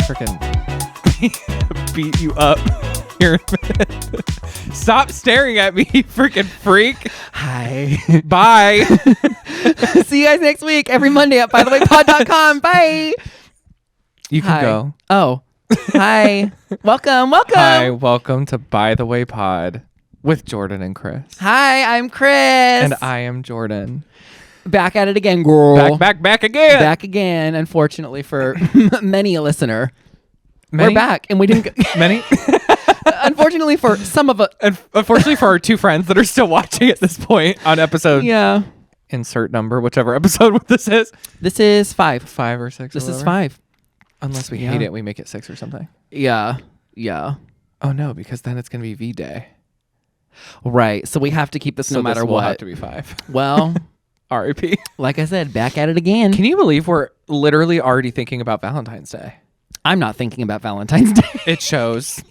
freaking beat you up here in a minute. Stop staring at me, you freaking freak. Hi. Bye. See you guys next week, every Monday at bythewaypod.com. Bye. You can go. Oh. Hi. Welcome. Hi, welcome to By the Way Pod with Jordan and Chris. Hi, I'm Chris. And I am Jordan. Back at it again, girl. Back again. Back again, unfortunately for many a listener. Many? We're back, and we didn't... Many? Unfortunately for some of us. Unfortunately for our two friends that are still watching at this point on episode... Yeah. Insert number, whichever episode this is. This is 5. 5 or 6 This or is 5. Unless we hate it, we make it 6 or something. Yeah. Oh, no, because then it's going to be V-Day. Right. So we have to keep this no matter what. what. Will have to be 5. Well... R.I.P. Like I said, back at it again. Can you believe we're literally already thinking about Valentine's Day? I'm not thinking about Valentine's Day. It shows.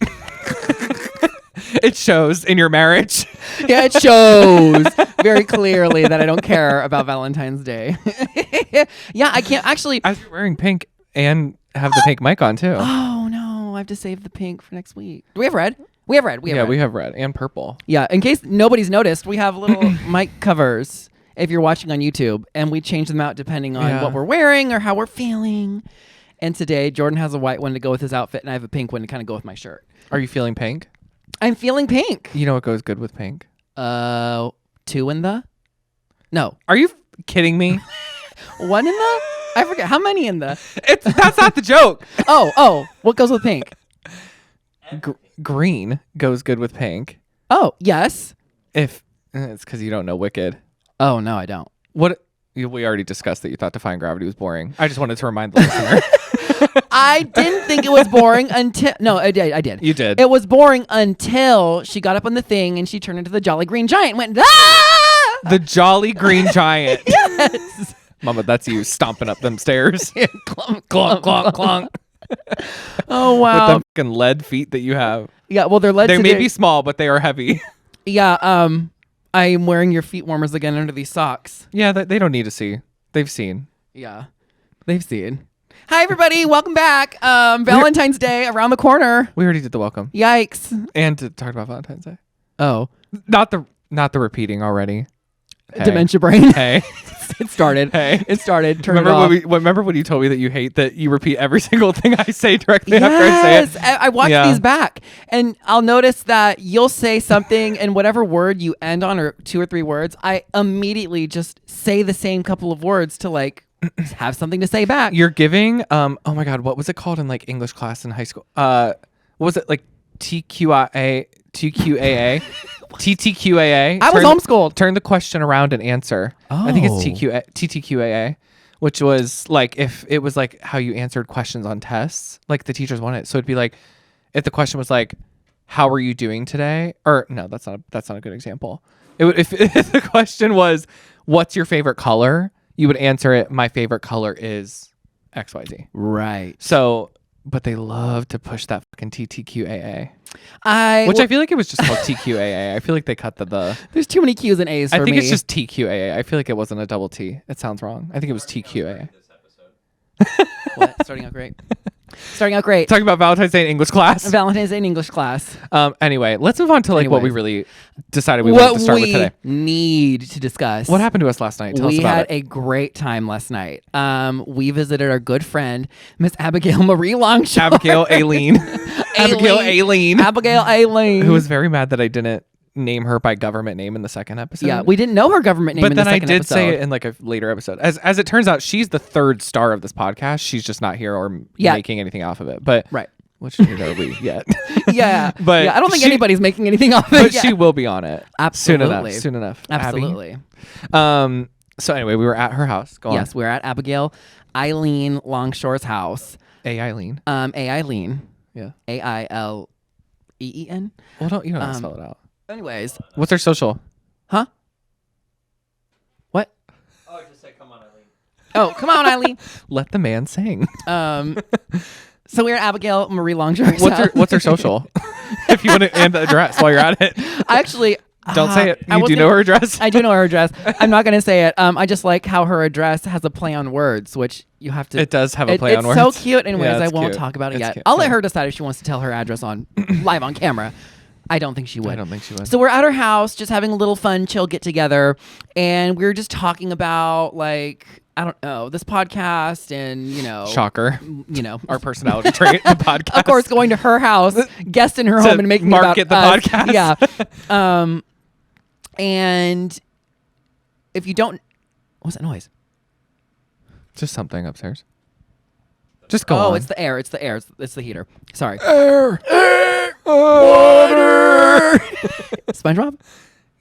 It shows in your marriage. Yeah, it shows very clearly that I don't care about Valentine's Day. Yeah, I can't actually. As you're wearing pink and have the pink mic on too. Oh no, I have to save the pink for next week. Do we have red? We have red. We have red and purple. Yeah, in case nobody's noticed, we have little mic covers if you're watching on YouTube, and we change them out depending on what we're wearing or how we're feeling. And today, Jordan has a white one to go with his outfit, and I have a pink one to kind of go with my shirt. Are you feeling pink? I'm feeling pink. You know what goes good with pink? 2 in the? No. Are you kidding me? 1 in the? I forget. How many in the? That's not the joke. Oh. What goes with pink? Green goes good with pink. Oh, yes. If it's because you don't know Wicked. Oh, no, I don't. What? We already discussed that you thought Defying Gravity was boring. I just wanted to remind the listener. I didn't think it was boring until... No, I did. You did. It was boring until she got up on the thing and she turned into the Jolly Green Giant and went, ah! The Jolly Green Giant. Yes. Mama, that's you stomping up them stairs. Clunk, Clonk, clonk, clonk. Oh, wow. With them fucking lead feet that you have. Yeah, well, they're lead They may be small, but they are heavy. Yeah, I'm wearing your feet warmers again under these socks. Yeah, they don't need to see. They've seen. Yeah, they've seen. Hi, everybody. Welcome back. Valentine's Day around the corner. We already did the welcome. Yikes. And to talk about Valentine's Day. Oh. Not the repeating already. Hey. Dementia brain. Hey. It started. Hey. It started. Turn remember it off. Remember when you told me that you hate that you repeat every single thing I say directly after I say it? Yes. I watch these back, and I'll notice that you'll say something, and whatever word you end on, or 2 or 3 words, I immediately just say the same couple of words to like have something to say back. You're giving, oh my God, what was it called in like English class in high school? What was it, like TQAA? TTQAA. I was homeschooled. Turn the question around and answer. Oh. I think it's TTQAA, which was like if it was like how you answered questions on tests, like the teachers wanted it. So it'd be like if the question was like, "How are you doing today?" Or no, that's not a good example. It would if the question was, "What's your favorite color?" You would answer it, "My favorite color is XYZ." Right. So, but they love to push that fucking TTQAA. I feel like it was just called TQAA. I feel like they cut the... There's too many Q's and A's for me. I think it's just TQAA. I feel like it wasn't a double T. It sounds wrong. I think it was TQAA. What? Starting out great. Talking about Valentine's Day in English class. Valentine's Day in English class. Anyway, let's move on to like what we really decided we wanted to start with today. What we need to discuss. What happened to us last night? Tell us about it. We had a great time last night. We visited our good friend, Miss Abigail Marie Longshore. Abigail Aileen. Abigail Aileen. Who was very mad that I didn't name her by government name in the second episode. Yeah, we didn't know her government name but in the second then I did episode. say it in like a later episode. As it turns out, she's the 3rd star of this podcast. She's just not here or making anything off of it. But right. Which neither are we yet. Yeah. But I don't think anybody's making anything off of it. But she will be on it. Absolutely. Soon enough. Absolutely. Abby. So anyway, we were at her house. Go on. Yes, we're at Abigail Eileen Longshore's house. A Eileen. A Eileen. Yeah. AILEEN. Well, you don't have to spell it out. Anyways. What's her social? Huh? What? Oh, just say, come on, Eileen. Oh, come on, Eileen. Let the man sing. So we're at Abigail Marie Longshore's house. What's her social? If you want to, and the address while you're at it. Don't say it. I You was do know gonna- her address? I do know her address. I'm not going to say it. I just like how her address has a play on words, which you have to. It does have a play on words. It's so cute. Anyways, Yeah, I it's won't cute. talk about it It's yet. cute. I'll let Yeah. her decide if she wants to tell her address on live on camera. I don't think she would. I don't think she would. So we're at her house, just having a little fun, chill get together, and we were just talking about like I don't know this podcast and Shocker. our Our personality trait, the podcast. of course, going to her house, guest in her To home, and making market about the us. podcast. Yeah. And if you don't, what's that noise? Just something upstairs. Just go Oh, on. it's the air. It's the air. It's the heater. Sorry. Air. Water. SpongeBob?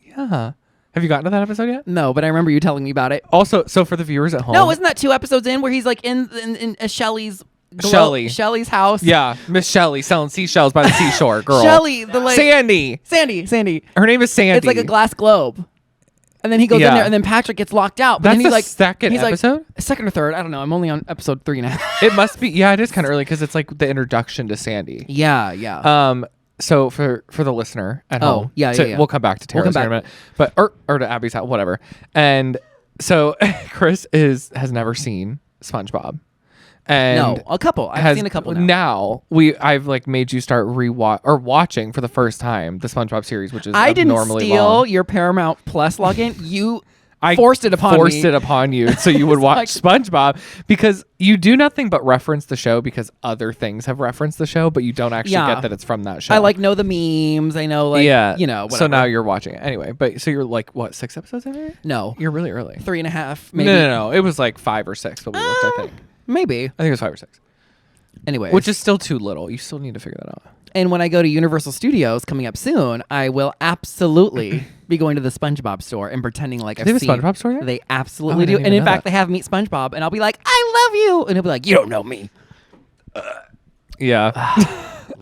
Yeah. Have you gotten to that episode yet? No, but I remember you telling me about it. Also, so for the viewers at home. No, isn't that 2 episodes in where he's like in Shelley's Shelley's house? Yeah, Miss Shelley selling seashells by the seashore, girl. Shelley, the like Sandy. Her name is Sandy. It's like a glass globe. And then he goes in Yeah. there, and then Patrick gets locked out. But That's then he's the like, second he's episode? Like, second or third. I don't know. I'm only on episode 3 now. It must be. Yeah, it is kind of early because it's like the introduction to Sandy. Yeah. So for the listener at Oh, home, yeah. we'll come back to Tara's come in a minute, but or to Abby's house, whatever. And so Chris has never seen SpongeBob, and No, a couple. I've seen a couple now. I've like made you start watching for the first time the SpongeBob series, which is I didn't abnormally steal long. your Paramount Plus login. You I forced it upon forced me. it upon you so you would watch SpongeBob because you do nothing but reference the show because other things have referenced the show, but you don't actually Yeah. get that it's from that show. I like know the memes. I know whatever. So now you're watching it anyway. But so you're like what 6 episodes in it? No, You're really early. 3.5 maybe. No. It was like 5 or 6 when we looked. I think. Maybe. I think it was 5 or 6. Anyways, Which is still too little. You still need to figure that out. and when I go to Universal Studios coming up soon, I will absolutely be going to the SpongeBob store and pretending like I've They have a seen. SpongeBob store there? They Oh, absolutely I do. didn't And even in know fact, that. they have Meet SpongeBob, and I'll be like, "I love you," and he'll be like, "You don't know me." Yeah.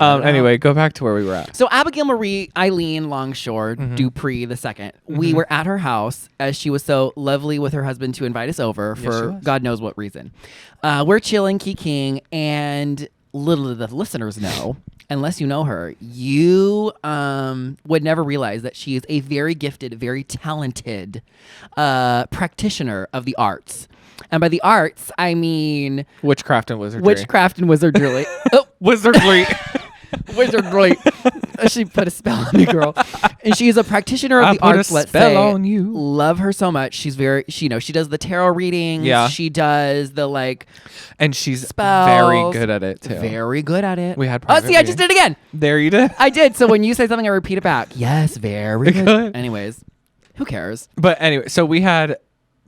Anyway, go back to where we were at. So Abigail Marie Eileen Longshore Mm-hmm. Dupree II, we were at her house as she was so lovely with her husband to invite us over she for was. God knows what reason. We're chilling, kiking, and little did the listeners know, unless you know her, you would never realize that she is a very gifted, very talented practitioner of the arts. And by the arts, I mean Witchcraft and wizardry. witchcraft and wizardry. Oh, Wizardry. wizardry. She put a spell on me, girl. And she is a practitioner of I the put a arts. Let's spell say, on you. love her so much. She's very, she does the tarot readings. Yeah. She does the like And she's spells. very good at it too. Very good at it. We had Oh, private see, I just did reading. it again. There you did. I did. So when you say something, I repeat it back. Yes, very good. Good. Anyways, who cares? But anyway, so we had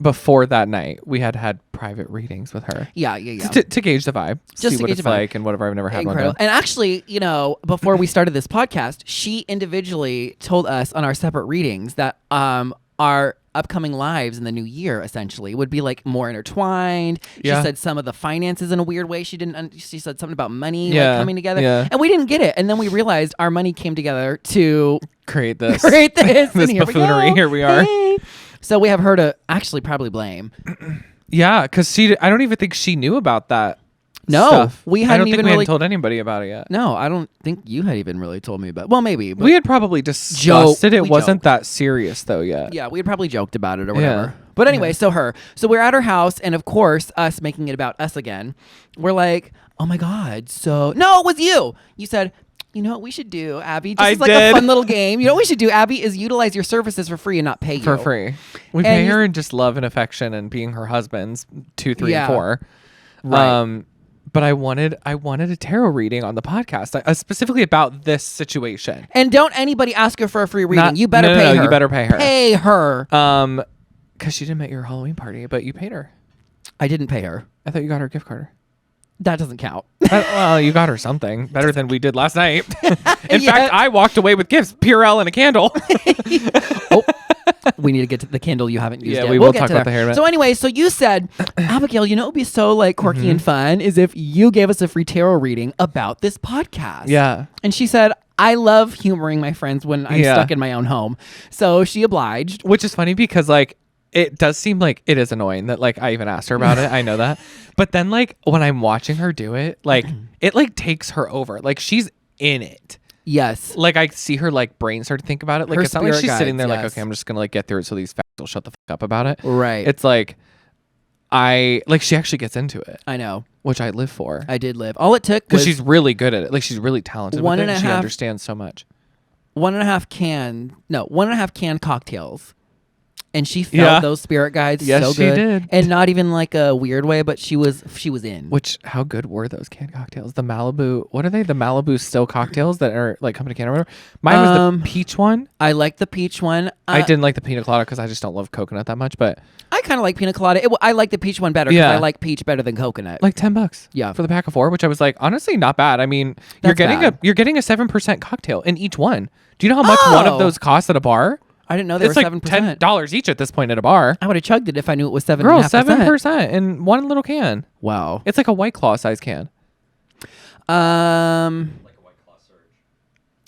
before that night, we had private readings with her. Yeah. To gauge the vibe, Just see to what gauge it's the vibe. like and whatever. I've never had Incredible. one done. And actually, before we started this podcast, she individually told us on our separate readings that our upcoming lives in the new year essentially would be like more intertwined. Yeah. She said some of the finances in a weird way. She didn't. She said something about money Yeah. like coming together, Yeah. and we didn't get it. And then we realized our money came together to Create this. create this. This and here buffoonery. We go. Here we are. Hey. So we have her to actually probably blame. Yeah, because I don't even think she knew about that. No, stuff. we I hadn't don't think even we really hadn't told anybody about it yet. No, I don't think you had even really told me about. Well, maybe. But We had probably discussed it. It we wasn't joked. that serious though yet. Yeah, we had probably joked about it or whatever. Yeah. But anyway, so we're at her house, and of course, us making it about us again. We're like, oh my God. So, no, it was you. You said, you know what we should do, Abby? Just I as like a did. fun little game. You know what we should do, Abby, is utilize your services for free and not pay you. For free. We And pay you- her in just love and affection and being her husband's 2, 3, Yeah. and 4. Right. But I wanted a tarot reading on the podcast, specifically about this situation. And don't anybody ask her for a free reading. Not- You better no, pay her. you better pay her. Pay her. Because she didn't make your Halloween party, but you paid her. I didn't pay her. I thought you got her a gift card. That doesn't count. Well, you got her something better than we did last night. In Yeah. fact, I walked away with gifts, Purell and a candle. We need to get to the Kindle you haven't used Yeah, yet. we We'll will get talk to about there. the hair in a minute. So anyway, so you said, Abigail, you know, it would be so like quirky Mm-hmm. and fun is if you gave us a free tarot reading about this podcast. Yeah. And she said, I love humoring my friends when I'm Yeah. stuck in my own home. So she obliged. Which is funny because like it does seem like it is annoying that like I even asked her about it. I know that. But then like when I'm watching her do it, like it like takes her over. Like she's in it. Yes. Like I see her like brain start to think about it. Like Her it's not like spirit she's sitting there guides, like, yes. okay, I'm just gonna like get through it so these facts will shut the fuck up about it. Right. It's like she actually gets into it, I know. which I live for. I did live. All it took Because was she's really good at it. Like she's really talented one with and it. a And she half- understands so much. 1.5 can cocktails. And she felt Yeah. those spirit guides Yes, so she good. did. And not even like a weird way, but she was in. Which how good were those canned cocktails? The Malibu, what are they? The Malibu still cocktails that are like company can or whatever. Mine was the peach one. I like the peach one. I didn't like the pina colada because I just don't love coconut that much. But I kind of like pina colada. I like the peach one better because Yeah. I like peach better than coconut. like $10, Yeah. for the pack of 4, which I was like, honestly, not bad. I mean, you're That's getting bad. you're getting a 7% cocktail in each one. Do you know how much one of Oh. those costs at a bar? I didn't know they It's were like 7%. $10 each at this point at a bar. I would have chugged it if I knew it was 7.5%. Girl, 7% in one little can. Wow. It's like a White Claw size can. Like a White Claw Surge.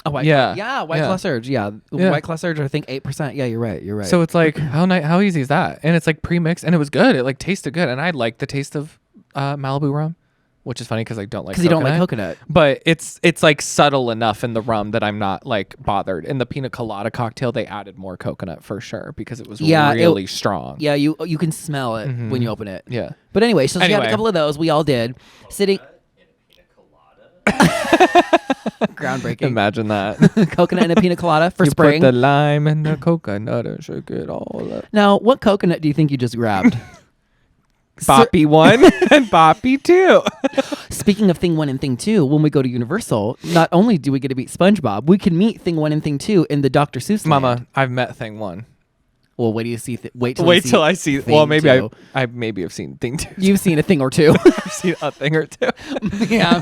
A White Yeah. Claw. White Yeah. Claw Surge. Yeah. Yeah. White Claw Surge, I think 8%. Yeah, you're right. You're right. So it's like how easy is that? And it's like pre-mixed and it was good. It like tasted good, and I like the taste of Malibu rum, which is funny because I don't like because you don't like coconut. But it's like subtle enough in the rum that I'm not like bothered. In the pina colada cocktail, they added more coconut for sure because it was really strong. Yeah, you can smell it when you open it. Yeah. But anyway, so she had a Anyway. couple of those. We all did. Sitting In a pina colada. groundbreaking. Imagine that. Coconut and a pina colada for you spring. put the lime and the coconut and shake it all up. Now, what coconut do you think you just grabbed? Boppy 1 and Boppy 2. Speaking of Thing 1 and Thing 2, when we go to Universal, not only do we get to meet SpongeBob, we can meet Thing 1 and Thing 2 in the Dr. Seuss land. Mama, I've met Thing 1. Well, wait till you see. Wait till I see. Thing Well, maybe 2. I maybe have seen Thing 2. You've seen a thing or two. I've seen a thing or two. Yeah.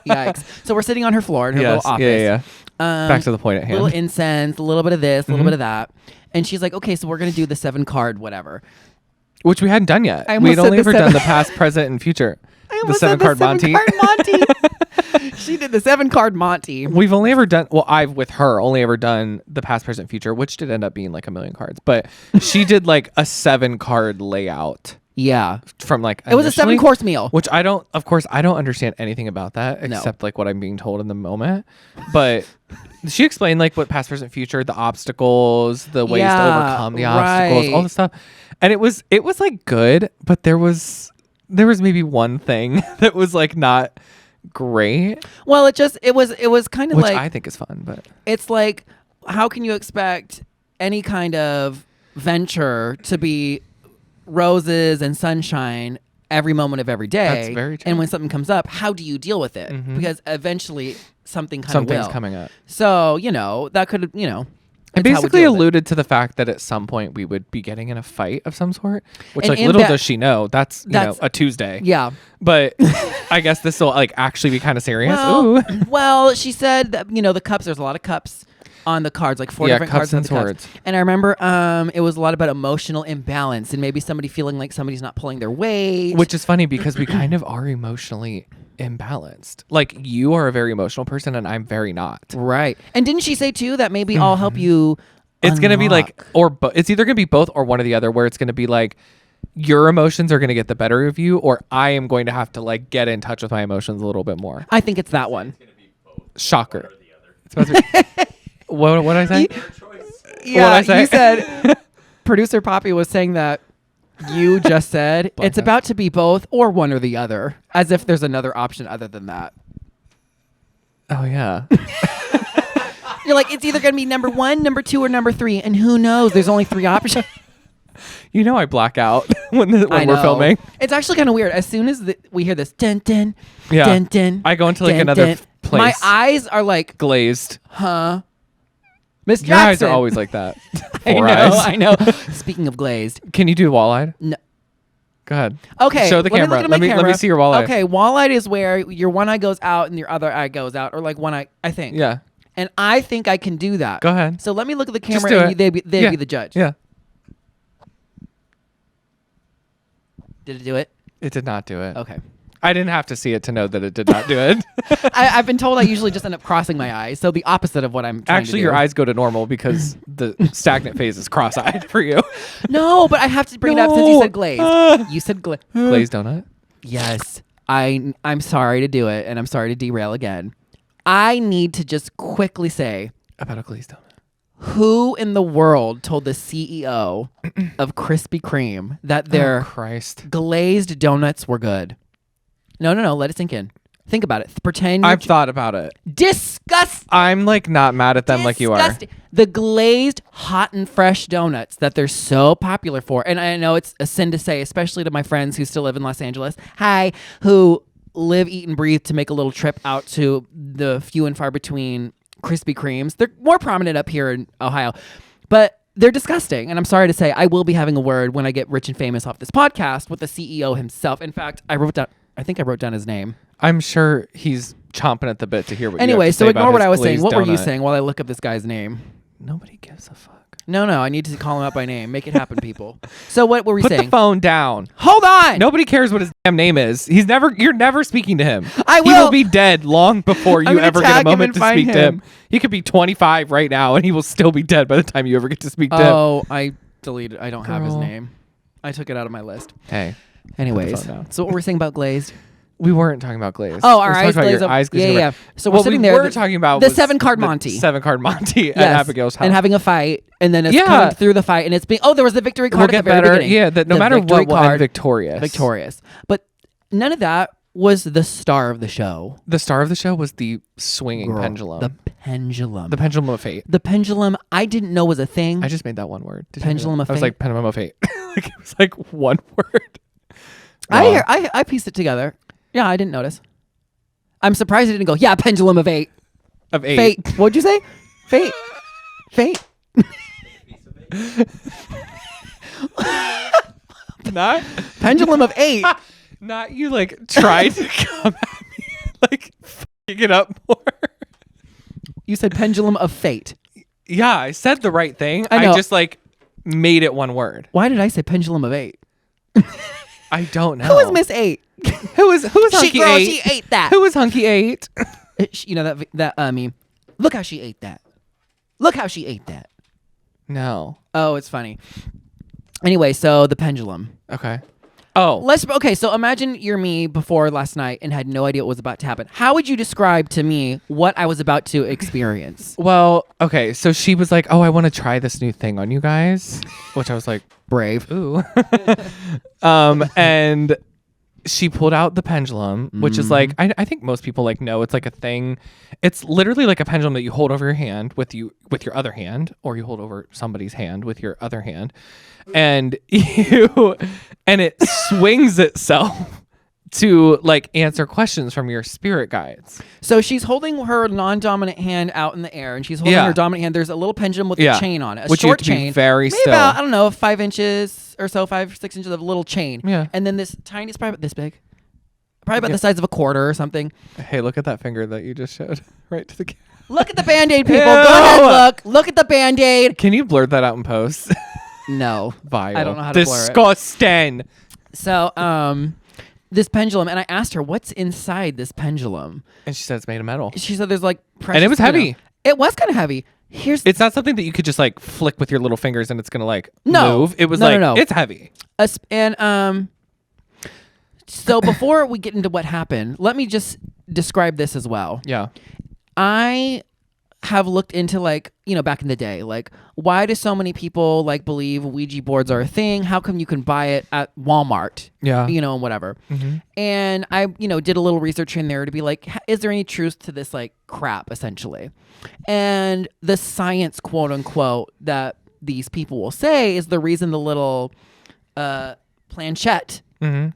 Yikes. So we're sitting on her floor in her little office. Yeah. Back to the point at hand. Little incense, a little bit of this, a little bit of that. And she's like, okay, so we're going to do the 7 card, whatever. Which we hadn't done yet. I almost We'd only said the ever done seven- the past, present, and future. I The almost 7 said card Monty. 7 card Monty. She did the 7 card Monty. We've only ever done, well, I've with her only ever done the past, present, future, which did end up being like 1 million cards. But she did like a 7 card layout Yeah. from like, It was a initially, 7-course meal. Which I don't understand anything about that No. except like what I'm being told in the moment. But she explained like what past, present, future, the obstacles, the ways to Yeah, overcome the obstacles, all right. the stuff. And it was like good, but there was maybe one thing that was like not great, Well, it was kind of which like I think is fun, but it's like, how can you expect any kind of venture to be roses and sunshine every moment of every day? That's very true. And when something comes up, how do you deal with it? Mhm. Because eventually something kind of something's will. coming up. So, that could, I it's how we basically deal with it. alluded to the fact that at some point we would be getting in a fight of some sort, which And like in little that- does she know that's That's- a Tuesday. Yeah. But I guess this will like actually be kind of serious. Well, Ooh. well, she said that, the cups, there's a lot of cups on the cards, like 4 Yeah, different cups cards on and the cups. swords. And I remember it was a lot about emotional imbalance and maybe somebody feeling like somebody's not pulling their weight. Which is funny because we kind of are emotionally imbalanced. Like you are a very emotional person and I'm very not. right. And didn't she say too that maybe I'll help you It's going to be like, unlock? it's either going to be both or one or the other, where it's going to be like your emotions are going to get the better of you, or I am going to have to like get in touch with my emotions a little bit more. I think it's that one. Shocker. It's supposed to be- what did I say? Your choice. Yeah, I say? you said producer Poppy was saying that you just said it's Blackout. about to be both or one or the other, as if there's another option other than that. Oh yeah. You're like, it's either going to be number 1, number 2, or number 3, and who knows? There's only 3 options. You know I black out when I we're know. filming. It's actually kind of weird. As soon as we hear this dun dun Yeah. dun dun, I go into like dun, another dun, place. my eyes are like, Glazed. huh? Miss Your eyes Jackson. are always like that. I Four know. eyes. I know. Speaking of glazed, Can you do wall-eyed? no. Go ahead. Okay. Show the let me camera. look at Let my me camera. see your wall-eyed. Okay, wall-eyed is where your one eye goes out and your other eye goes out, or like one eye. I think. Yeah. And I think I can do that. Go ahead. So let me look at the Just camera, do and it. they'd Yeah. be the judge. Yeah. Did it do it? It did not do it. Okay. I didn't have to see it to know that it did not do it. I've been told I usually just end up crossing my eyes, so the opposite of what I'm trying Actually, to do. your eyes go to normal because the stagnant phase is cross-eyed for you. No, but I have to bring it up since you No. said glazed. You said glazed. Glazed donut. Yes. I'm sorry to do it, and I'm sorry to derail again. I need to just quickly say About a glazed donut. who in the world told the CEO of Krispy Kreme that their Christ. glazed donuts were good? No. Let it sink in. Think about it. Pretend I've thought about it. disgusting. I'm like not mad at them like you are. The glazed hot and fresh donuts that they're so popular for. And I know it's a sin to say, especially to my friends who still live in Los Angeles. Hi, who live, eat, and breathe to make a little trip out to the few and far between Krispy Kremes. They're more prominent up here in Ohio. But they're disgusting. And I'm sorry to say, I will be having a word when I get rich and famous off this podcast with the CEO himself. In fact, I think I wrote down his name. I'm sure he's chomping at the bit to hear what anyway, you have to so say ignore about what his I was saying. glazed What were you donut. saying while I look up this guy's name? Nobody gives a fuck. No, I need to call him out by name. Make it happen, people. So what were we Put saying? the phone down. Hold on. Nobody cares what his damn name is. You're never speaking to him. I He will. will be dead long before I'm you gonna ever get tag a him moment and to find speak to him. him. He could be 25 right now and he will still be dead by the time you ever get to speak to him. Oh, I deleted. I don't have his Girl. name. I took it out of my list. Hey, Anyways, phone down. so what we're saying about glazed? we weren't talking about glaze. Oh, We our were eyes talking about glaze your over. eyes glazed Yeah, over. yeah. So we're What sitting we there. were talking about the was 7-card the Monty. 7-card Monty at Yes, Abigail's house. and having a fight, and then it's Yeah. coming through the fight, and it's being. Oh, there was the victory card We'll at get the very better. beginning. Yeah, that no The matter victory what, we'll end card, victorious. victorious. But none of that was the star of the show. The star of the show was the swinging Girl, pendulum. The pendulum. The pendulum of fate. The pendulum. I didn't know was a thing. I just made that one word. Did you know Pendulum that? of I was fate? like pendulum of fate. Like it was like one word. Wow. I pieced it together. Yeah, I didn't notice. I'm surprised it didn't go. Yeah, pendulum of 8. Of 8. Fate. What'd you say? Fate. Fate. Not Pendulum of 8. not you like tried to come at me like fucking it up more. You said pendulum of fate. Yeah, I said the right thing. I know. I just like made it one word. Why did I say pendulum of 8? I don't know. Who is Miss 8? Who was Hunky girl, 8? she ate that. Who was Hunky 8? You know that meme. Look how she ate that. Look how she ate that. No. Oh, it's funny. Anyway, so the pendulum. Okay. Oh. Okay, so imagine you're me before last night and had no idea what was about to happen. How would you describe to me what I was about to experience? Well, okay, so she was like, "Oh, I want to try this new thing on you guys," which I was like, Brave. "Ooh." And she pulled out the pendulum, which is like I think most people like know it's like a thing. It's literally like a pendulum that you hold over your hand with your other hand, or you hold over somebody's hand with your other hand, and it swings itself to like answer questions from your spirit guides. So she's holding her non-dominant hand out in the air, and she's holding Yeah. her dominant hand. There's a little pendulum with Yeah. a chain on it, a Which you short have to be chain, very maybe still. about, I don't know, 5 inches or so, 5-6 inches of little chain. Yeah. And then this tiny, it's probably about this big, probably about the size of a quarter or something. Hey, look at that finger that you just showed right to the camera. Look at the Band-Aid, people. Ew. Go ahead, look at the Band-Aid. Can you blur that out in post? No, Vile. I don't know how to blur it. Disgusting. So, this pendulum, and I asked her, what's inside this pendulum? And she said it's made of metal. She said there's like precious, And it was heavy. It was kind of heavy. It's not something that you could just like flick with your little fingers and it's gonna like No. move. It was No, like no. it's heavy. So before we get into what happened, let me just describe this as well. Yeah. I have looked into like, back in the day, like why do so many people like believe Ouija boards are a thing? How come you can buy it at Walmart? Yeah. And whatever. Mm-hmm. And I, did a little research in there to be like, is there any truth to this like crap essentially? And the science, quote unquote, that these people will say is the reason the little planchette Mm-hmm.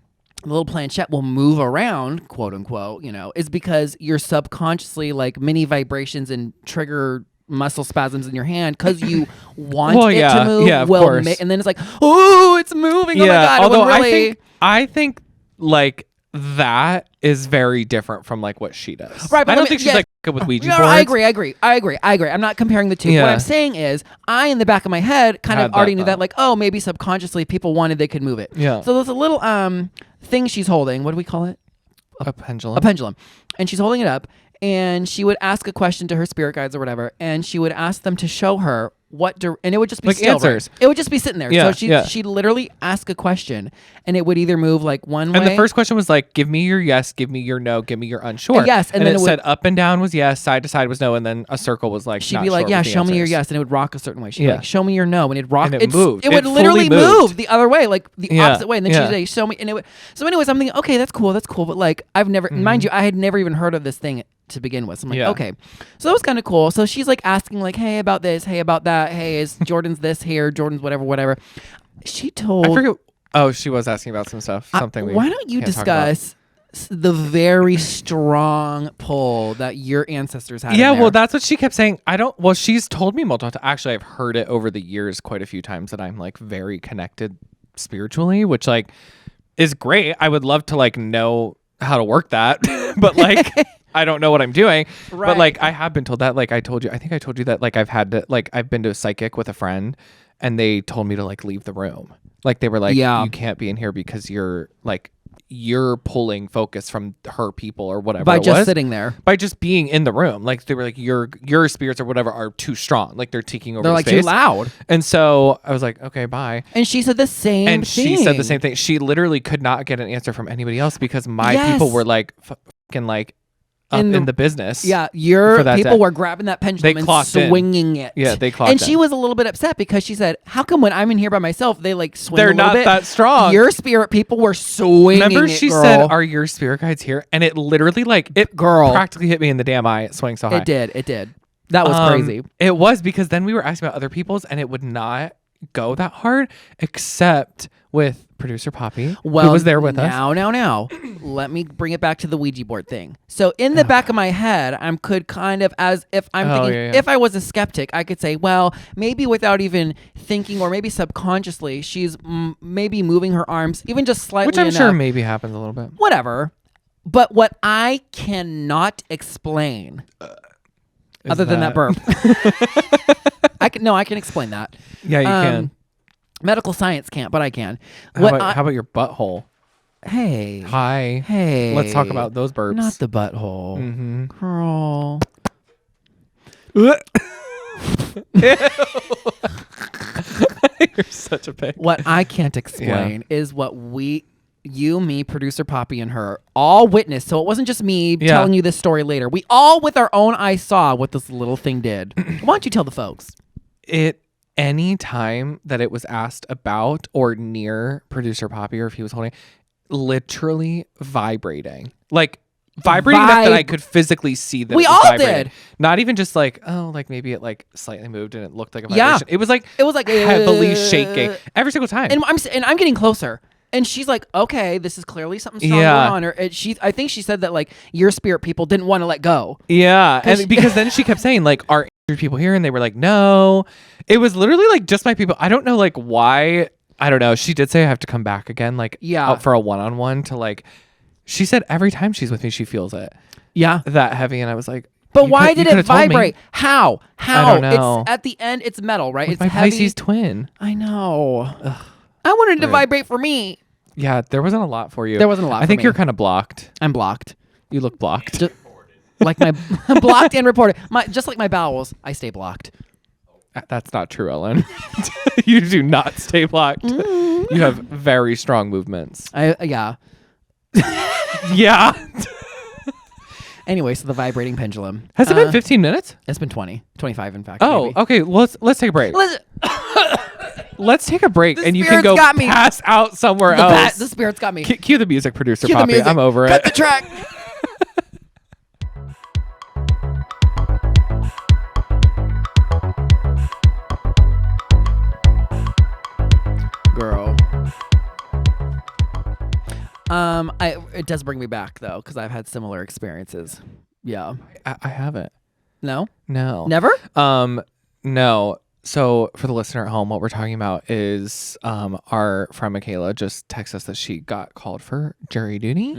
the little planchette will move around, quote unquote, is because you're subconsciously like mini vibrations and trigger muscle spasms in your hand because you want it to move. Yeah, of course. And then it's like, oh, it's moving. Oh my God. Although really... I think like that is very different from like what she does. Right, but I don't let me- think she's yeah. like good with Ouija No, boards. I agree. I'm not comparing the two. Yeah. What I'm saying is, I, in the back of my head, kind Had of already that knew thought. that, like, oh, maybe subconsciously people wanted they could move it. Yeah. So there's a little thing she's holding. What do we call it? A pendulum. A pendulum. And she's holding it up, and she would ask a question to her spirit guides or whatever, and she would ask them to show her and it would just be Like still, answers. Right? It would just be sitting there. Yeah, So she'd literally ask a question, and it would either move like one way. And the first question was like, give me your yes, give me your no, give me your unsure. Yes, and then it said up and down was yes, side to side was no, and then a circle was like, she'd not be like, sure yeah, with the show me your answers. yes, and it would rock a certain way. She'd be like, show me your no, and it'd rock. And it moved. It would It literally fully moved. move the other way, like the opposite way. And then Yeah. she'd say, show me, and it would. So anyways, I'm thinking, okay, that's cool. But like, I've never, mind you, I had never even heard of this thing to begin with. So I'm like, Yeah. okay. So that was kind of cool. So she's like asking like, hey, about this, hey, about that, hey, is Jordan's this here, Jordan's whatever. She told. I forget. Oh, she was asking about some stuff. Something. Why don't you can't talk about. discuss the very strong pull that your ancestors had? Yeah, in there? well, that's what she kept saying. Well, she's told me multiple times. Actually, I've heard it over the years quite a few times that I'm like very connected spiritually, which like is great. I would love to like know how to work that, but like I don't know what I'm doing. Right. But like I have been told that. Like I think I told you that like I've been to a psychic with a friend, and they told me to like leave the room. Like they were like, you can't be in here because you're pulling focus from her people or whatever by it just was. sitting there, By just being in the room. Like they were like, your spirits or whatever are too strong. Like they're taking over they're the like space. too loud. And so I was like, okay, bye. And she said the same thing. And she said the same thing. She literally could not get an answer from anybody else because my people were like fucking like up in the business. Yeah, your people day. were grabbing that pendulum and swinging it. Yeah, they clocked And she was a little bit upset because she said, how come when I'm in here by myself, they like swing They're a little not bit? that strong. Your spirit people were swinging Remember it, she girl. said, are your spirit guides here? And it literally like, it practically hit me in the damn eye. It swung so high. It did. That was crazy. It was because then we were asking about other people's and it would not go that hard except with producer Poppy, who was there with us. Now, let me bring it back to the Ouija board thing. So in the back of my head, I could kind of, as if I'm thinking, if I was a skeptic, I could say, well, maybe without even thinking or maybe subconsciously, she's maybe moving her arms, even just slightly Which I'm enough. sure maybe happens a little bit. Whatever. But what I cannot explain, other than that burp, I can explain that. Yeah, you can. Medical science can't, but I can. How about your butthole? Hey. Hi. Hey. Let's talk about those burps. Not the butthole. Mm-hmm. Girl. You're such a pig. What I can't explain is what you, me, producer Poppy, and her all witnessed. So it wasn't just me telling you this story later. We all, with our own eyes, saw what this little thing did. Why don't you tell the folks? Any time that it was asked about or near producer Poppy or if he was holding, literally vibrating. Like vibrating enough that I could physically see that we it was all vibrating. did. Not even just like, oh, like maybe it like slightly moved and it looked like a vibration. It was like heavily shaking every single time. And I'm getting closer. And she's like, okay, this is clearly something strong going on. Or I think she said that like your spirit people didn't want to let go. Yeah, and because then she kept saying like, are people here? And they were like, no. It was literally like just my people. I don't know like why. I don't know. She did say I have to come back again, like out for a one-on-one to like. She said every time she's with me, she feels it. Yeah, that heavy, and I was like, but why did it vibrate? How? I don't know. It's at the end. It's metal, right? With it's my heavy. Pisces twin. I know. Ugh. I wanted it to vibrate for me. Yeah, there wasn't a lot for you. There wasn't a lot. I think for me. you're kind of blocked. I'm blocked. You look blocked. Like my blocked and reported. Just like my bowels, I stay blocked. That's not true, Ellen. You do not stay blocked. You have very strong movements. Yeah. Yeah. Anyway, so the vibrating pendulum. Has it been 15 minutes? It's been 20. 25, in fact. Oh, maybe. okay. Well, let's take a break. Let's take a break, and you can go pass out somewhere else. The spirit's got me. Cue the music, producer Cue Poppy. I'm over Cut it. the track. Girl. It does bring me back though, because I've had similar experiences. Yeah. I haven't. No? Never? No. So for the listener at home, what we're talking about is our friend Michaela just texted us that she got called for jury duty,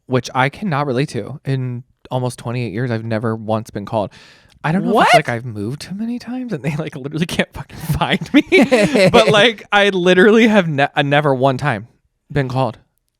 which I cannot relate to. In almost 28 years, I've never once been called. I don't know if it's like I've moved too many times and they like literally can't fucking find me. But like I literally have never one time been called.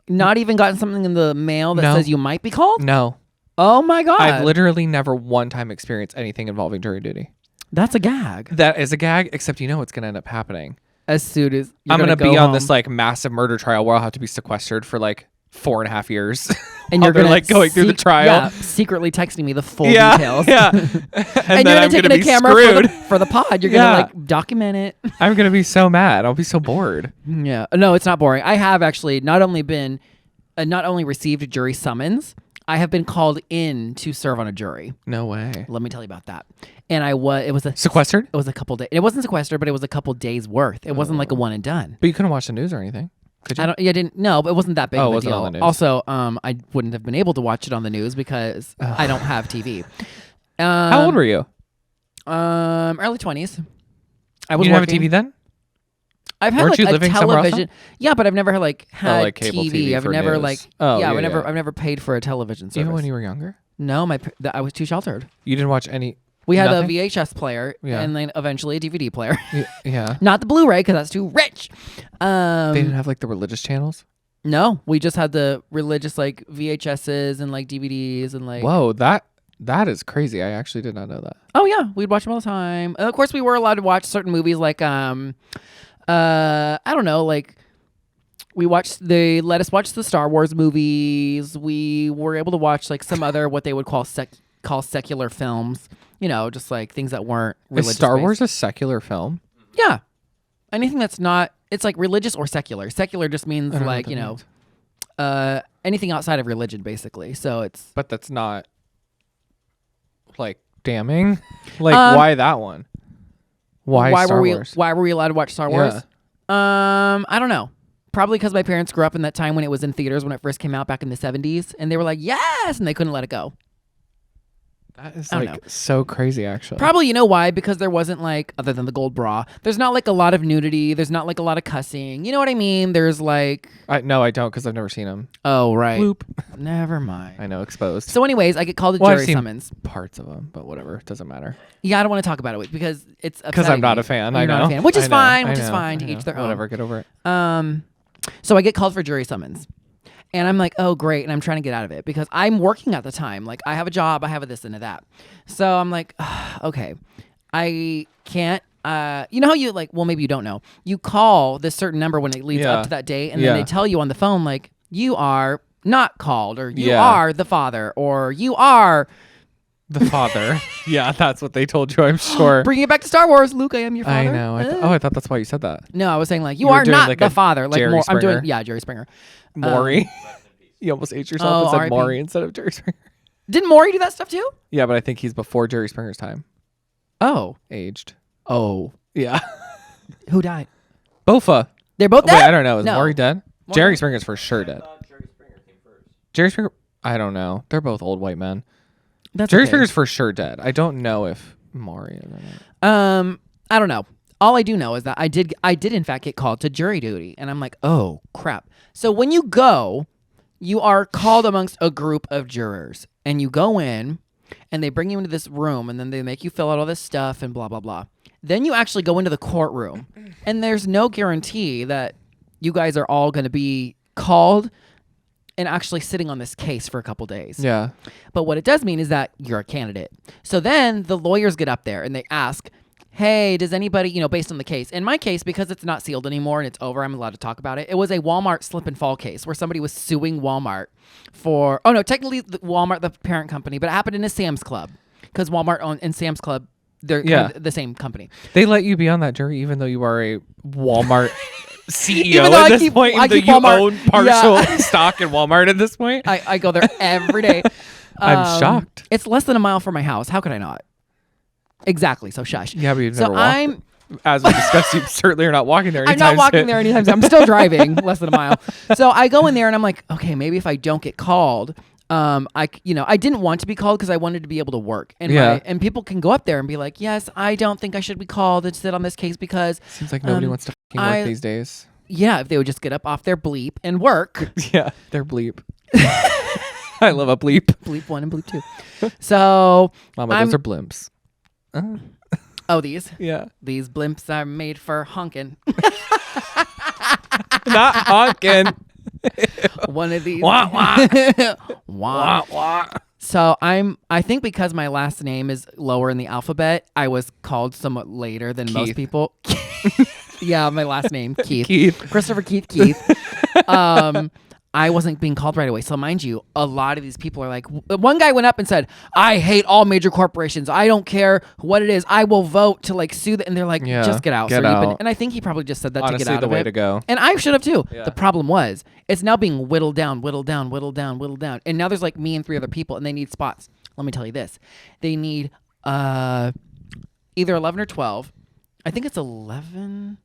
Not even gotten something in the mail that says you might be called? No. Oh my God. I've literally never one time experienced anything involving jury duty. That's a gag. That is a gag, except you know what's going to end up happening. As soon as I'm going to be on this like massive murder trial where I'll have to be sequestered for like 4.5 years. And you're gonna like going through the trial. Secretly texting me the full details. Yeah. And you're going to take a camera for the pod. You're going to like document it. I'm going to be so mad. I'll be so bored. Yeah. No, it's not boring. I have actually not only received a jury summons, I have been called in to serve on a jury. No way. Let me tell you about that. And it was a sequestered? It was a couple days. It wasn't sequestered, but it was a couple days worth. It wasn't like a one and done. But you couldn't watch the news or anything. Could you? I didn't know, but it wasn't that big of a deal. On the news. Also, I wouldn't have been able to watch it on the news because I don't have TV. How old were you? Early 20s. I You was didn't have a working. TV then? I've had Weren't you like a living somewhere else television. Yeah, but I've never had like cable TV I've for never news. I've never paid for a television service. Even when you were younger? No, I was too sheltered. You didn't watch any. We had nothing? a VHS player and then eventually a DVD player. Yeah. Not the Blu-ray because that's too rich. They didn't have like the religious channels? No, we just had the religious like VHSs and like DVDs and like. Whoa, that is crazy. I actually did not know that. Oh yeah, we'd watch them all the time. And of course, we were allowed to watch certain movies like I don't know, like they let us watch the Star Wars movies. We were able to watch like some other what they would call secular films. You know, just like things that weren't religious. Is Star Wars a secular film? Yeah, anything that's not. It's like religious or secular. Secular just means like anything outside of religion, basically. So it's. But that's not like damning. Like why that one? Why Star Wars? Why were we allowed to watch Star Wars? I don't know. Probably because my parents grew up in that time when it was in theaters when it first came out back in the 70s, and they were like, yes, and they couldn't let it go. That is like so crazy, actually. Probably, you know why? Because there wasn't like, other than the gold bra, there's not like a lot of nudity. There's not like a lot of cussing. You know what I mean? There's like. No, I don't because I've never seen them. Oh, right. Bloop. Never mind. I know, exposed. So, anyways, I get called to I've jury seen summons. Parts of them, but whatever. It doesn't matter. Yeah, I don't want to talk about it because it's because I'm not a fan. You're I know. not a fan, which is fine. I Which is know, fine I to know. each their own. Whatever. Get over it. So I get called for jury summons. And I'm like, oh, great. And I'm trying to get out of it because I'm working at the time. Like, I have a job. I have a this and a that. So I'm like, okay, I can't. You know how you like, well, maybe you don't know. You call this certain number when it leads up to that date. And then they tell you on the phone, like, you are not called or you are the father or you are the father. Yeah, that's what they told you, I'm sure. Bringing it back to Star Wars. Luke, I am your father. I know. I thought that's why you said that. No, I was saying like, you are not like the father. Like Jerry I'm doing, Springer. Jerry Springer. Maury. You almost ate yourself and said R.I.P. Maury instead of Jerry Springer. Didn't Maury do that stuff too? Yeah, but I think he's before Jerry Springer's time. Oh. Aged. Oh. Yeah. Who died? Bofa. They're both dead? Wait, I don't know. Is No. Maury dead? Maury- Jerry Springer's for sure dead. Jerry Springer came first. Jerry Springer, I don't know. They're both old white men. That's Jerry okay. Springer's for sure dead. I don't know if Maury is or not. I don't know. All I do know is that I did in fact get called to jury duty, and I'm like, oh crap. So when you go, you are called amongst a group of jurors, and you go in, and they bring you into this room, and then they make you fill out all this stuff and blah blah blah. Then you actually go into the courtroom, and there's no guarantee that you guys are all going to be called and actually sitting on this case for a couple days. Yeah. But what it does mean is that you're a candidate. So then the lawyers get up there and they ask, hey, does anybody, based on the case. In my case, because it's not sealed anymore and it's over, I'm allowed to talk about it. It was a Walmart slip and fall case where somebody was suing Walmart for, technically Walmart, the parent company, but it happened in a Sam's Club because Walmart and Sam's Club, they're kind of the same company. They let you be on that jury even though you are a Walmart CEO Even though at I this keep- point, I even though keep you Walmart- own partial stock in Walmart at this point. I go there every day. I'm shocked. It's less than a mile from my house. How could I not? Exactly. So shush. Yeah, but you've So never walked. As we discussed, you certainly are not walking there anytime I'm not walking soon. there anytime soon. I'm still driving less than a mile. So I go in there and I'm like, okay, maybe if I don't get called, I didn't want to be called because I wanted to be able to work. And and people can go up there and be like, yes, I don't think I should be called and sit on this case because Seems like nobody wants to fucking work these days. yeah, if they would just get up off their bleep and work. Yeah, they're bleep. I love a bleep. Bleep 1 and bleep 2. So Mama, those are blimps. these Yeah. these blimps are made for honking. Not honking. One of these. Wah, wah. Wah. Wah. So I think because my last name is lower in the alphabet, I was called somewhat later than most Keith. people. Yeah, my last name, Keith. Keith. Christopher Keith. I wasn't being called right away. So mind you, a lot of these people are like, one guy went up and said, I hate all major corporations. I don't care what it is. I will vote to like sue them. And they're like, Yeah, just get out. get sir. out. And I think he probably just said that Honestly, to get out the of way it. to go. And I should have too. Yeah. The problem was, it's now being whittled down. And now there's like me and 3 other people and they need spots. Let me tell you this. They need either 11 or 12. I think it's 11.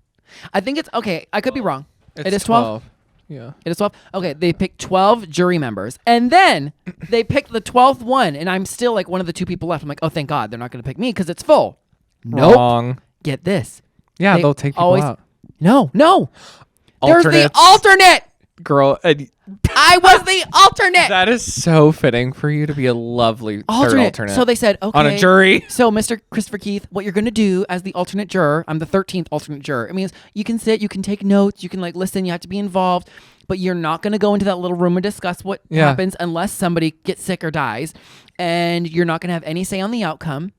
I think it's, okay, I could be wrong. It is 12? Yeah. It is 12? Okay, they picked 12 jury members. And then they picked the 12th one. And I'm still like one of the 2 people left. I'm like, oh, thank God. They're not going to pick me because it's full. Nope. Wrong. Get this. Yeah, They they'll take people always- out. No. There's the Alternates. alternate. Girl, I was the alternate. that is so fitting for you to be a lovely third alternate. So they said, okay. on a jury. So, Mr. Christopher Keith, what you're going to do as the alternate juror, I'm the 13th alternate juror. It means you can sit, you can take notes, you can like listen, you have to be involved, but you're not going to go into that little room and discuss what happens unless somebody gets sick or dies, and you're not going to have any say on the outcome.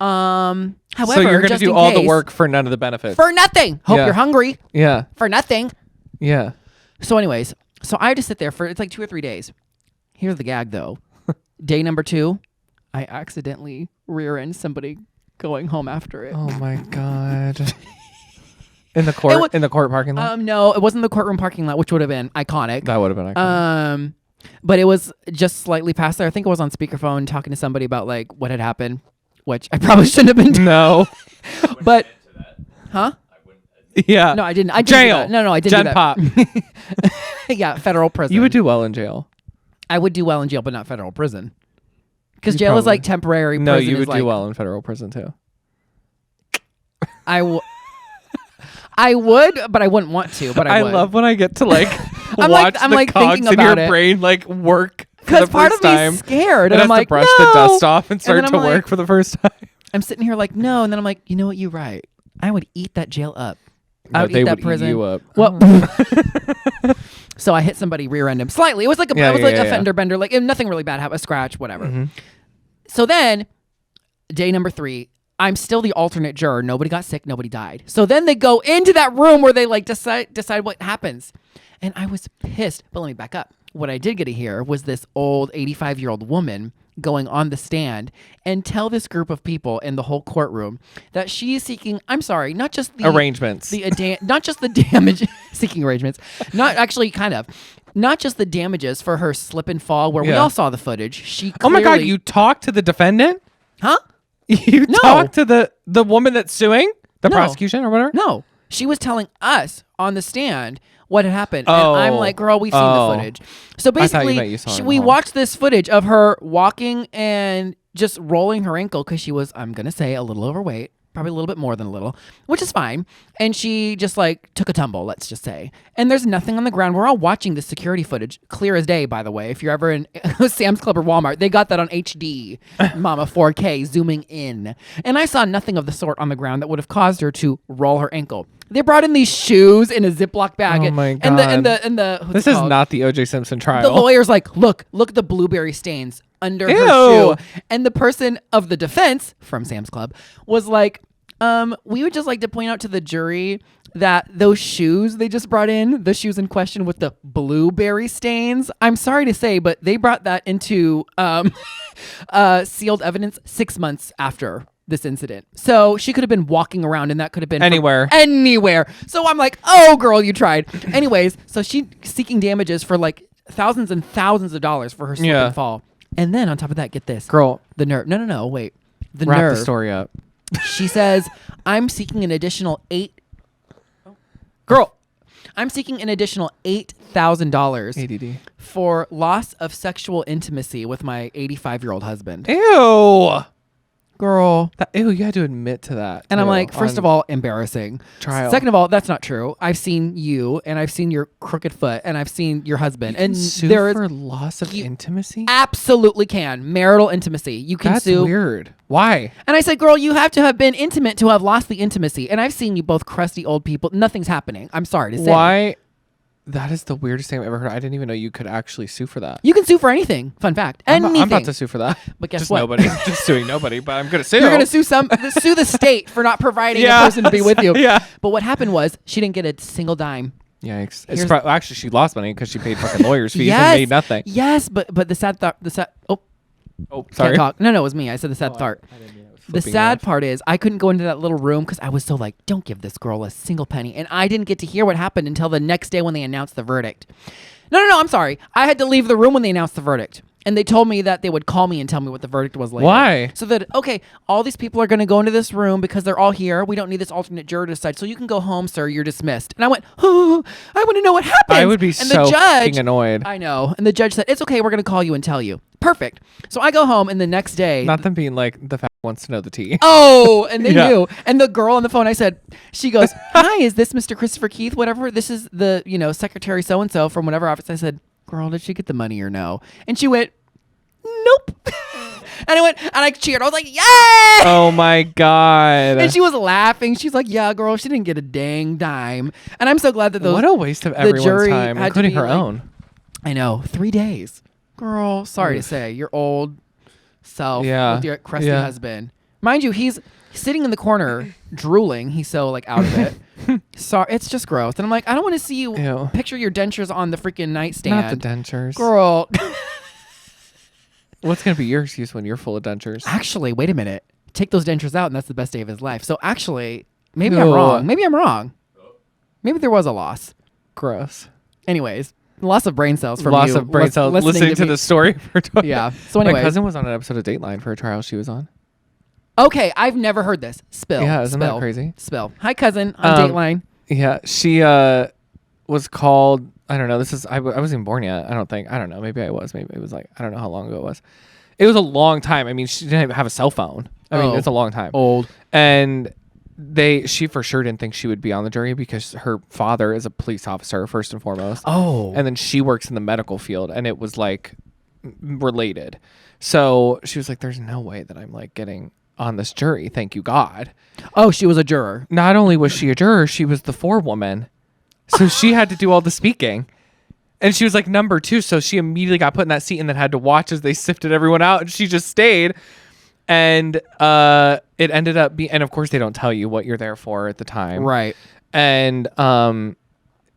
However, So you're going to just do in all the case- work for none of the benefits. for nothing. Hope Yeah. you're hungry Yeah. for nothing. Yeah. So anyways, so I had to sit there for, it's like 2 or 3 days. Here's the gag though. Day number 2, I accidentally rear end somebody going home after it. Oh my God. In the court, in the court parking lot. No, it wasn't the courtroom parking lot, which would have been iconic. That would have been iconic. But it was just slightly past there. I think I was on speakerphone talking to somebody about like what had happened, which I probably shouldn't have been doing. No. But, huh? Yeah. No, I didn't. I didn't do Jail. that. No, I didn't Gen do that. Pop. Yeah, federal prison. You would do well in jail. I would do well in jail, but not federal prison. Because You jail is probably- like temporary. No, prison you is would like, do well in federal prison too. I would, but I wouldn't want to. But I would. love when I get to like I'm watch I'm the like cogs thinking in your about it. brain like work for Because the part first of me time. is scared, It and has I'm like, to brush no. the dust off and then start I'm to like- work for the first time. I'm sitting here like, no, and then I'm like, you know what? You're right. I would eat that jail up. I No, would they eat that would prison. eat you up. Well, so I hit somebody, rear end him slightly. It was like a, Yeah, it was yeah, like yeah, a yeah. fender bender, like nothing really bad happened, a scratch, whatever. Mhm. So then, day number 3, I'm still the alternate juror. Nobody got sick. Nobody died. So then they go into that room where they like decide what happens, and I was pissed. But let me back up. What I did get to hear was this old 85-year-old woman going on the stand and tell this group of people in the whole courtroom that she is seeking, I'm sorry, not just the Arrangements. not just the damage seeking arrangements, not actually kind of, not just the damages for her slip and fall where we Yeah. all saw the footage. She Oh my God! clearly- You talked to the defendant? huh? You No. talked to the woman that's suing the No. prosecution or whatever? No, she was telling us on the stand what had happened. Oh. And I'm like, girl, we've seen Oh. the footage. So thought you basically, meant you saw her in we the hall. watched this footage of her walking and just rolling her ankle because she was, I'm going to say, a little overweight. Probably a little bit more than a little, which is fine. And she just like took a tumble, let's just say. And there's nothing on the ground. We're all watching the security footage, clear as day, by the way. If you're ever in Sam's Club or Walmart, they got that on HD, Mama 4K, zooming in. And I saw nothing of the sort on the ground that would have caused her to roll her ankle. They brought in these shoes in a Ziploc bag. Oh my And God. the what's This it is called? not the O.J. Simpson trial. The lawyer's like, look at the blueberry stains under her Ew. shoe. And the person of the defense from Sam's Club was like, we would just like to point out to the jury that those shoes they just brought in, the shoes in question with the blueberry stains, I'm sorry to say, but they brought that into sealed evidence 6 months after this incident. So she could have been walking around and that could have been from anywhere. So I'm like, oh girl, you tried. Anyways, so she seeking damages for like thousands and thousands of dollars for her slip Yeah. and fall. And then on top of that, get this. Girl, The nerve. No, wait. The wrap nerve. the story up. She says, I'm seeking an additional $8,000 ADD. for loss of sexual intimacy with my 85-year-old husband. Ew. Girl. Ew, you had to admit to that. And I'm too, like, first on of all, embarrassing. trial. Second of all, that's not true. I've seen you, and I've seen your crooked foot, and I've seen your husband. And sue there is for loss of intimacy? absolutely can marital intimacy. You can That's sue. weird. Why? And I said, girl, you have to have been intimate to have lost the intimacy. And I've seen you both crusty old people. Nothing's happening. I'm sorry to say. Why? That is the weirdest thing I've ever heard. I didn't even know you could actually sue for that. You can sue for anything. Fun fact. Anything. I'm about to sue for that. But guess just what? Nobody. Just suing nobody, but I'm going to sue. You're going to sue the state for not providing a person to be with you. Yeah. But what happened was she didn't get a single dime. Yikes. Actually, she lost money because she paid fucking lawyers' fees Yes. and made nothing. Yes, but the sad thought, oh, sorry. can't talk. No, it was me. I said the sad thought. I didn't mean it was The flipping sad off. part is I couldn't go into that little room because I was so like, don't give this girl a single penny. And I didn't get to hear what happened until the next day when they announced the verdict. No, I'm sorry. I had to leave the room when they announced the verdict. And they told me that they would call me and tell me what the verdict was later. Why? So that, okay, all these people are going to go into this room because they're all here. We don't need this alternate juror to decide. So you can go home, sir. You're dismissed. And I went, oh, I want to know what happened. I would be and so the judge, fucking annoyed. I know. And the judge said, it's okay. We're going to call you and tell you. Perfect. So I go home and the next day. Not them being like, the fact wants to know the tea. Oh, and they Yeah. knew. And the girl on the phone, I said, she goes, hi, is this Mr. Christopher Keith? Whatever. This is the, secretary so-and-so from whatever office. I said, girl, did she get the money or no? And she went, nope. And I went, and I cheered. I was like, yay! Oh my God. And she was laughing. She's like, yeah, girl, she didn't get a dang dime. And I'm so glad that what a waste of everyone's jury time, had to including be her like- own. I know, 3 days. Girl, sorry to say, your old self Yeah. with your crusty Yeah. husband. Mind you, he's sitting in the corner drooling. He's so like out of it. Sorry, it's just gross. And I'm like, I don't want to see you Ew. picture your dentures on the freaking nightstand. Not the dentures. Girl. What's going to be your excuse when you're full of dentures? Actually, wait a minute. Take those dentures out and that's the best day of his life. So actually, maybe I'm No. wrong. Maybe I'm wrong. Maybe there was a loss. Gross. Anyways, loss of brain cells from Loss you. of brain cells. Listening to me. the story. For Yeah. So My anyway. cousin was on an episode of Dateline for a trial she was on. Okay, I've never heard this. Spill. Yeah, isn't that Spill. crazy? Spill. Hi, cousin. On Dateline. Yeah, she was called. I don't know. This is. I wasn't even born yet. I don't think. I don't know. Maybe I was. Maybe it was like. I don't know how long ago it was. It was a long time. I mean, she didn't have a cell phone. I mean, Oh. it's a long time. Old. And she for sure didn't think she would be on the jury because her father is a police officer first and foremost. Oh. And then she works in the medical field, and it was like related. So she was like, "There's no way that I'm like getting on this jury. Thank you, God." Oh, she was a juror. Not only was she a juror, she was the forewoman. So she had to do all the speaking. And she was like number 2. So she immediately got put in that seat and then had to watch as they sifted everyone out. And she just stayed. And it ended up being, and of course they don't tell you what you're there for at the time. Right. And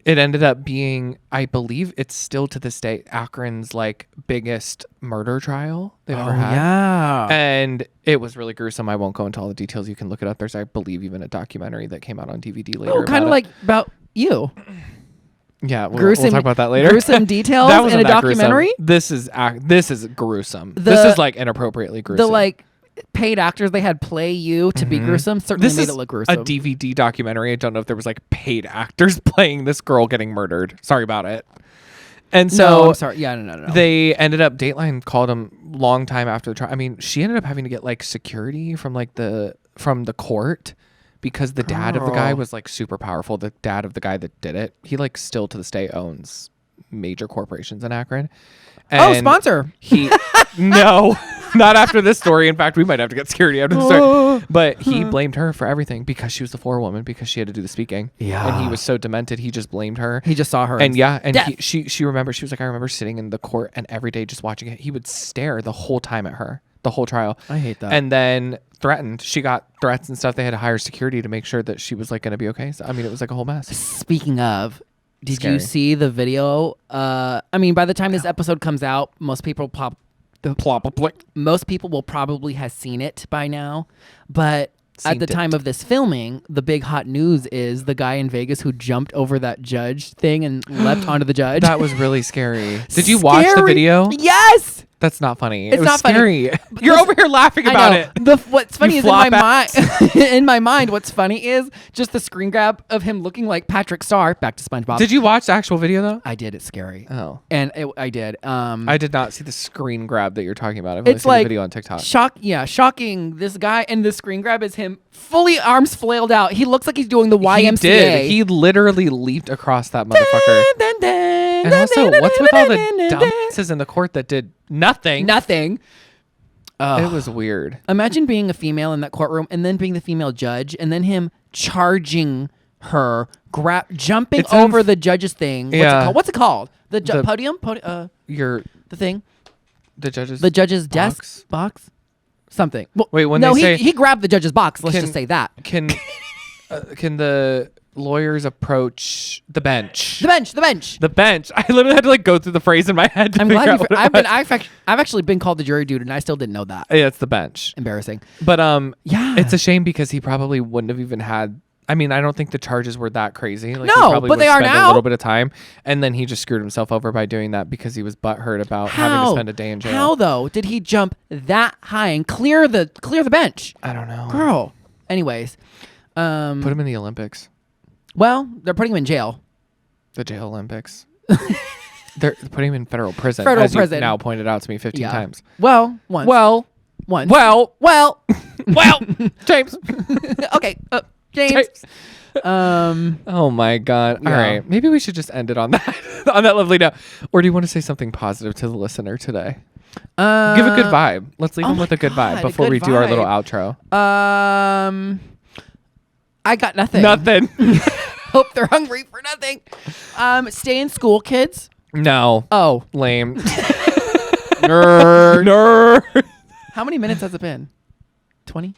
it ended up being, I believe it's still to this day, Akron's like biggest murder trial they've ever had. Yeah. And it was really gruesome. I won't go into all the details. You can look it up. There's, I believe, even a documentary that came out on DVD later. Oh, kind of like about you. Yeah, we'll Gruesome. talk about that later. Gruesome details That in wasn't a that gruesome. documentary. This is gruesome. The- This is like inappropriately gruesome. The like paid actors they had play you to be gruesome certainly this made is it look gruesome. a DVD documentary. I don't know if there was like paid actors playing this girl getting murdered. Sorry about it. And so no, I'm sorry. Yeah, no. they ended up, Dateline called him long time after the trial. I mean, she ended up having to get like security from the court because the dad of the guy Girl. was like super powerful. The dad of the guy that did it, he like still to this day owns major corporations in Akron. Oh, And sponsor. He no, not after this story. In fact, we might have to get security after this story. But he blamed her for everything because she was the forewoman, because she had to do the speaking. Yeah. And he was so demented, he just blamed her. He just saw her. And yeah, and Death. she remembered, she was like, I remember sitting in the court and every day just watching it. He would stare the whole time at her, the whole trial. I hate that. And then threatened. She got threats and stuff. They had to hire security to make sure that she was like going to be okay. So, I mean, it was like a whole mess. Speaking of, did Scary. you see the video? I mean, by the time this episode comes out, most people most people will probably have seen it by now. But at Seen the it. time of this filming, the big hot news is the guy in Vegas who jumped over that judge thing and leapt onto the judge. That was really scary. Did you watch the Scary. video? Yes. That's not funny. It's it was not funny. scary. You're Listen, over here laughing I about know. it. What's funny You is in my flop mind. In my mind, what's funny is just the screen grab of him looking like Patrick Star. Back to SpongeBob. Did you watch the actual video though? I did. It's scary. Oh. And I did. I did not see the screen grab that you're talking about. I've only It's seen like the video on TikTok. shocking. This guy, and the screen grab is him fully arms flailed out. He looks like he's doing the YMCA. He did. He literally leaped across that motherfucker. And also, what's with all the dumbasses in the court that did nothing? Nothing. It was weird. Imagine being a female in that courtroom and then being the female judge and then him charging her jumping It's over the judge's thing. What's it called? The podium? Your The thing? the judge's desk box? Something. Well, wait, when no, they say he grabbed the judge's box. Let's just say that. Can the lawyers approach the bench? The bench. The bench. I literally had to like go through the phrase in my head to I'm figure glad out what it was. I've actually been called the jury dude, and I still didn't know that. Yeah, it's the bench. Embarrassing. But yeah, it's a shame because he probably wouldn't have even had. I mean, I don't think the charges were that crazy. Like, No, he probably but they would are spend now. A little bit of time, and then he just screwed himself over by doing that because he was butthurt about having to spend a day in jail. How though did he jump that high and clear the bench? I don't know, Girl. Anyways, put him in the Olympics. Well, they're putting him in jail. The jail Olympics. They're putting him in federal prison. Federal as prison. You've now pointed out to me 15 times. Well, once. Well, James. Okay, James. Oh my God! Yeah. All right, maybe we should just end it on that on that lovely note. Or do you want to say something positive to the listener today? Give a good vibe. Let's leave them with a good vibe before we do our little outro. I got nothing. Nothing. Hope they're hungry for nothing. Stay in school, kids. No. Oh, Lame. Nerd. How many minutes has it been? 20?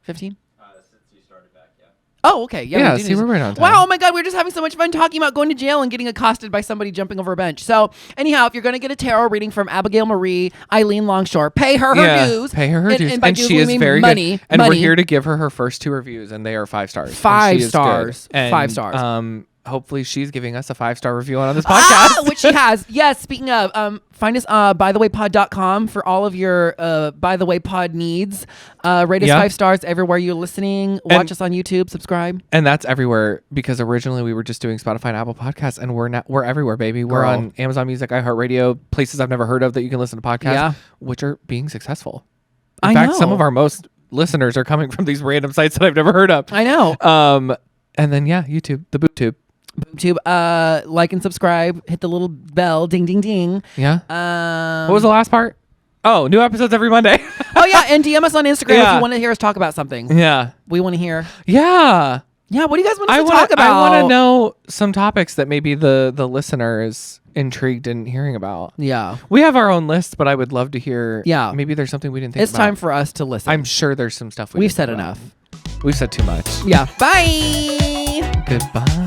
15? Since you started back, yeah. Oh, okay. Yeah, we do see, need we're to- right on time. Wow, oh my God, we're just having so much fun talking about going to jail and getting accosted by somebody jumping over a bench. So, anyhow, if you're going to get a tarot reading from Abigail Marie Eileen Longshore, pay her dues. Pay her dues. And by And dues, she we is mean very money. good. And money. we're here to give her her first 2 reviews, and they are 5 stars. And 5 she is stars. good. And, 5 stars. Hopefully she's giving us a 5-star review on this podcast. Which she has. Yes, speaking of, find us bythewaypod.com for all of your By The Way Pod needs. Rate us 5 stars everywhere you're listening. Watch us on YouTube. Subscribe. And that's everywhere because originally we were just doing Spotify and Apple Podcasts, and we're everywhere, baby. We're on Amazon Music, iHeartRadio, places I've never heard of that you can listen to podcasts, which are being successful. In fact, some of our most listeners are coming from these random sites that I've never heard of. I know. And then YouTube, the BoobTube. BoobTube, like and subscribe. Hit the little bell, ding, ding, ding. Yeah. What was the last part? Oh, new episodes every Monday. Oh yeah, and DM us on Instagram if you want to hear us talk about something. Yeah. We want to hear. Yeah. Yeah. What do you guys want us to talk about? I want to know some topics that maybe the listener is intrigued in hearing about. Yeah. We have our own list, but I would love to hear. Yeah. Maybe there's something we didn't think It's about. time for us to listen. I'm sure there's some stuff We've said enough. We've said too much. Yeah. Bye. Goodbye.